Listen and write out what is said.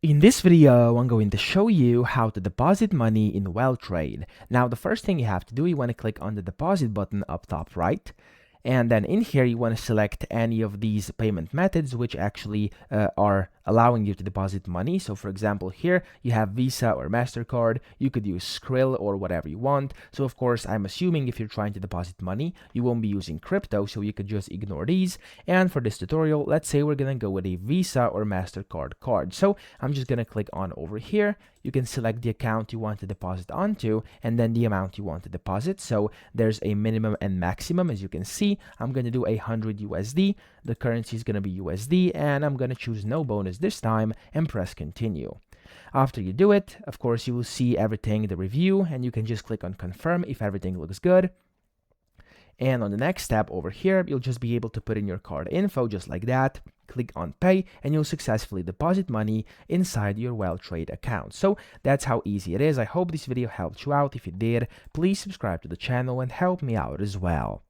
In this video, I'm going to show you how to deposit money in Weltrade. Now, the first thing you have to do, you want to click on the deposit button up top right. And then in here, you want to select any of these payment methods which actually are allowing you to deposit money. So for example, here you have Visa or MasterCard. You could use Skrill or whatever you want. So of course, I'm assuming if you're trying to deposit money, you won't be using crypto, so you could just ignore these. And for this tutorial, let's say we're going to go with a Visa or MasterCard card. So I'm just going to click on over here. You can select the account you want to deposit onto and then the amount you want to deposit. So there's a minimum and maximum. As you can see, I'm going to do 100 USD. The currency is going to be USD, and I'm going to choose no bonus this time and press continue. After you do it, of course, you will see everything, the review, and you can just click on confirm if everything looks good. And on the next step over here, you'll just be able to put in your card info just like that. Click on pay and you'll successfully deposit money inside your Weltrade account. So that's how easy it is. I hope this video helped you out. If it did, please subscribe to the channel and help me out as well.